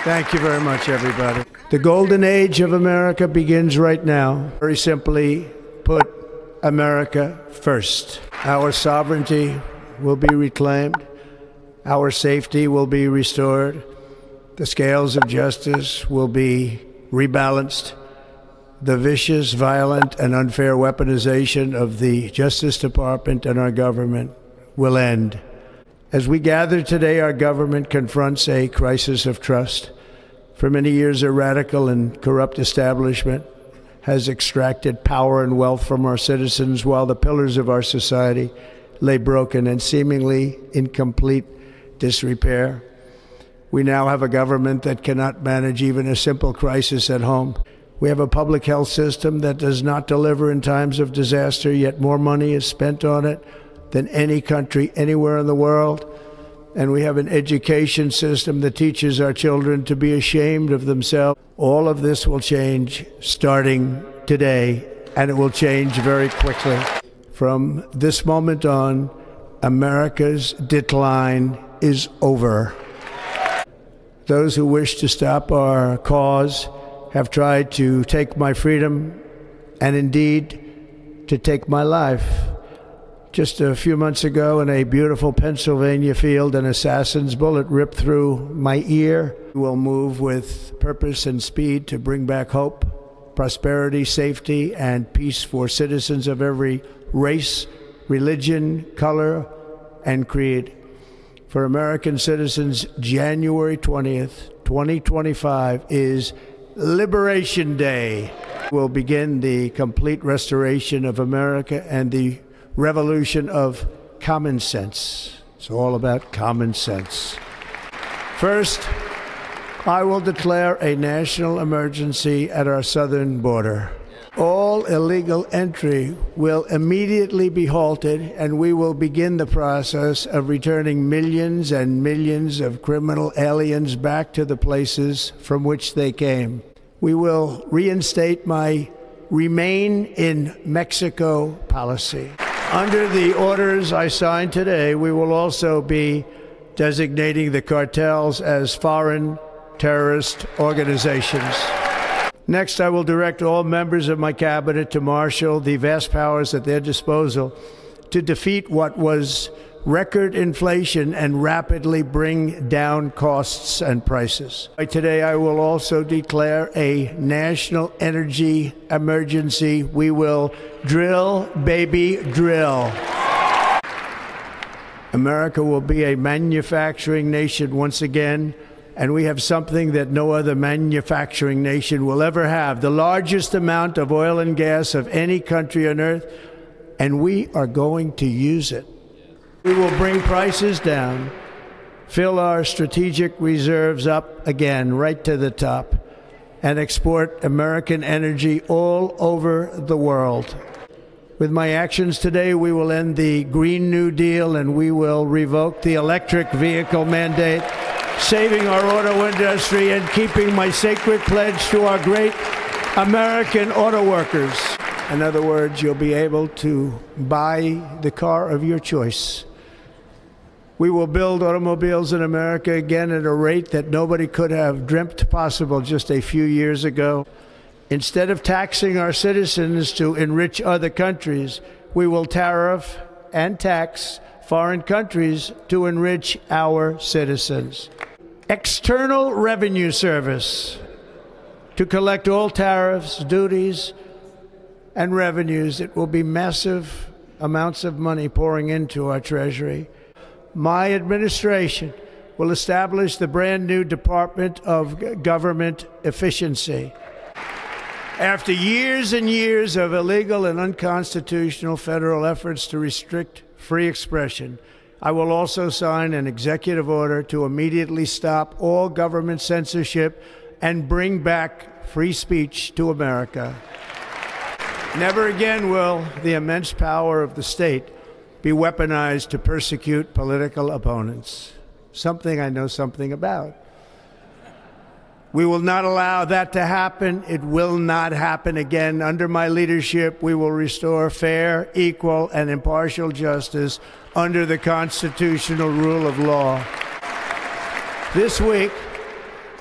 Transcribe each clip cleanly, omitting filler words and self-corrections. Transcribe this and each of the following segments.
Thank you very much, everybody. The golden age of America begins right now. Very simply put, America first. Our sovereignty will be reclaimed. Our safety will be restored. The scales of justice will be rebalanced. The vicious, violent, and unfair weaponization of the Justice Department and our government will end. As we gather today, our government confronts a crisis of trust. For many years, a radical and corrupt establishment has extracted power and wealth from our citizens while the pillars of our society lay broken and seemingly in complete disrepair. We now have a government that cannot manage even a simple crisis at home. We have a public health system that does not deliver in times of disaster, yet more money is spent on it than any country anywhere in the world. And we have an education system that teaches our children to be ashamed of themselves. All of this will change starting today, and it will change very quickly. From this moment on, America's decline is over. Those who wish to stop our cause have tried to take my freedom and indeed to take my life. Just a few months ago in a beautiful Pennsylvania field, an assassin's bullet ripped through my ear. We will move with purpose and speed to bring back hope, prosperity, safety, and peace for citizens of every race, religion, color, and creed. For American citizens, January 20th, 2025 is Liberation Day. We'll begin the complete restoration of America and the revolution of common sense. It's all about common sense. First, I will declare a national emergency at our southern border. All illegal entry will immediately be halted, and we will begin the process of returning millions and millions of criminal aliens back to the places from which they came. We will reinstate my Remain in Mexico policy. Under the orders I signed today, we will also be designating the cartels as foreign terrorist organizations. Next, I will direct all members of my cabinet to marshal the vast powers at their disposal to defeat what was record inflation and rapidly bring down costs and prices. Today, I will also declare a national energy emergency. We will drill, baby, drill. America will be a manufacturing nation once again, and we have something that no other manufacturing nation will ever have, the largest amount of oil and gas of any country on earth, and we are going to use it. We will bring prices down, fill our strategic reserves up again, right to the top, and export American energy all over the world. With my actions today, we will end the Green New Deal and we will revoke the electric vehicle mandate, saving our auto industry and keeping my sacred pledge to our great American auto workers. In other words, you'll be able to buy the car of your choice. We will build automobiles in America again at a rate that nobody could have dreamt possible just a few years ago. Instead of taxing our citizens to enrich other countries, we will tariff and tax foreign countries to enrich our citizens. External Revenue Service to collect all tariffs, duties, and revenues. It will be massive amounts of money pouring into our treasury. My administration will establish the brand new Department of Government Efficiency. After years and years of illegal and unconstitutional federal efforts to restrict free expression, I will also sign an executive order to immediately stop all government censorship and bring back free speech to America. Never again will the immense power of the state be weaponized to persecute political opponents, something I know something about. We will not allow that to happen. It will not happen again. Under my leadership, we will restore fair, equal, and impartial justice under the constitutional rule of law. This week,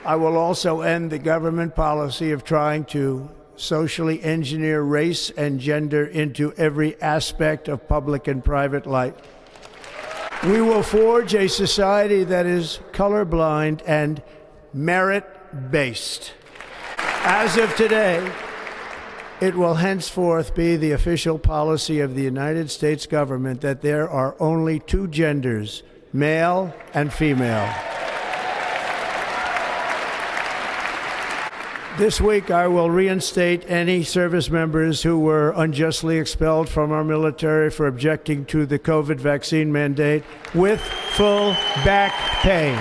I will also end the government policy of trying to socially engineer race and gender into every aspect of public and private life. We will forge a society that is colorblind and merit-based. As of today, it will henceforth be the official policy of the United States government that there are only two genders, male and female. This week, I will reinstate any service members who were unjustly expelled from our military for objecting to the COVID vaccine mandate with full back pay.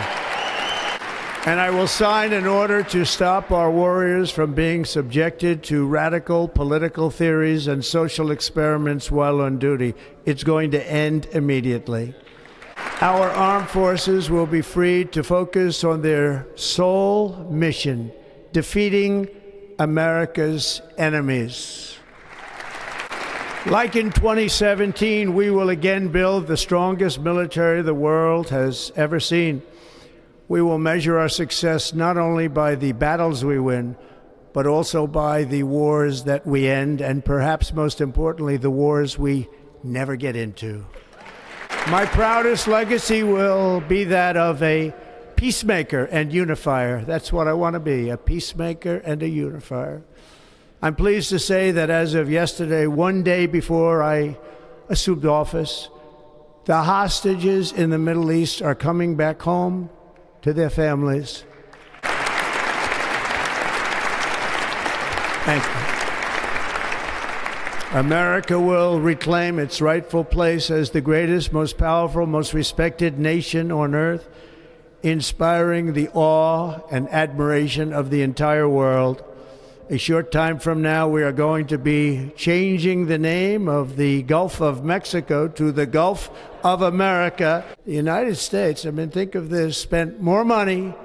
And I will sign an order to stop our warriors from being subjected to radical political theories and social experiments while on duty. It's going to end immediately. Our armed forces will be freed to focus on their sole mission: defeating America's enemies. Like in 2017, we will again build the strongest military the world has ever seen. We will measure our success not only by the battles we win, but also by the wars that we end, and perhaps most importantly, the wars we never get into. My proudest legacy will be that of a peacemaker and unifier. That's what I want to be, a peacemaker and a unifier. I'm pleased to say that as of yesterday, one day before I assumed office, the hostages in the Middle East are coming back home to their families. Thank you. America will reclaim its rightful place as the greatest, most powerful, most respected nation on earth, inspiring the awe and admiration of the entire world. A short time from now, we are going to be changing the name of the Gulf of Mexico to the Gulf of America. The United States, think of this, spent more money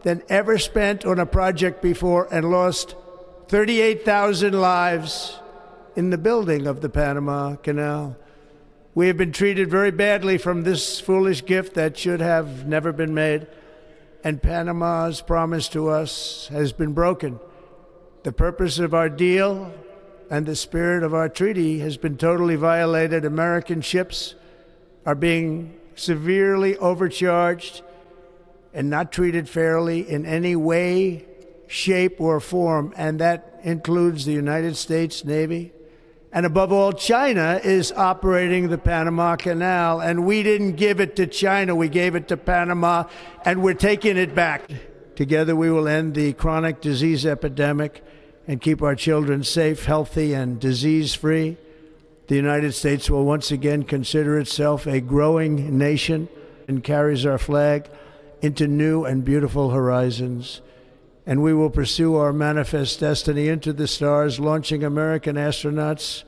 than ever spent on a project before and lost 38,000 lives in the building of the Panama Canal. We have been treated very badly from this foolish gift that should have never been made, and Panama's promise to us has been broken. The purpose of our deal and the spirit of our treaty has been totally violated. American ships are being severely overcharged and not treated fairly in any way, shape, or form, and that includes the United States Navy. And above all, China is operating the Panama Canal, and we didn't give it to China, we gave it to Panama, and we're taking it back. Together we will end the chronic disease epidemic and keep our children safe, healthy, and disease-free. The United States will once again consider itself a growing nation and carries our flag into new and beautiful horizons. And we will pursue our manifest destiny into the stars, launching American astronauts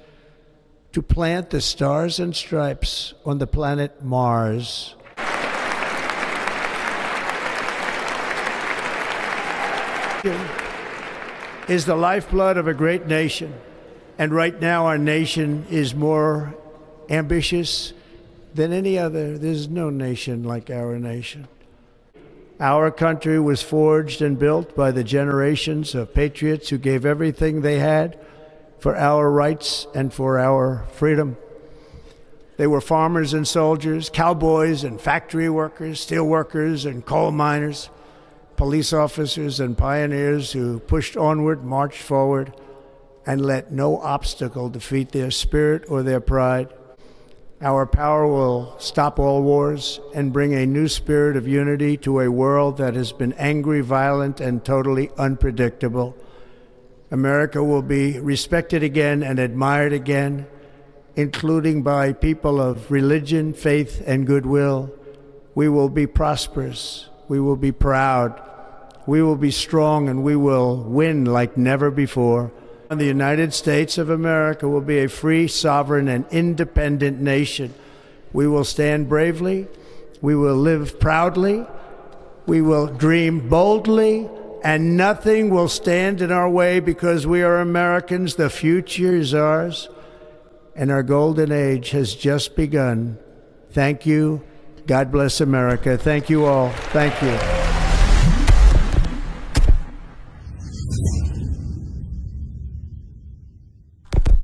to plant the stars and stripes on the planet Mars. Is the lifeblood of a great nation. And right now our nation is more ambitious than any other. There's no nation like our nation. Our country was forged and built by the generations of patriots who gave everything they had for our rights and for our freedom. They were farmers and soldiers, cowboys and factory workers, steel workers and coal miners, police officers and pioneers who pushed onward, marched forward, and let no obstacle defeat their spirit or their pride. Our power will stop all wars and bring a new spirit of unity to a world that has been angry, violent, and totally unpredictable. America will be respected again and admired again, including by people of religion, faith, and goodwill. We will be prosperous. We will be proud. We will be strong, and we will win like never before. The United States of America will be a free, sovereign, and independent nation. We will stand bravely, we will live proudly, we will dream boldly, and nothing will stand in our way because we are Americans. The future is ours, and our golden age has just begun. Thank you. God bless America. Thank you all. Thank you.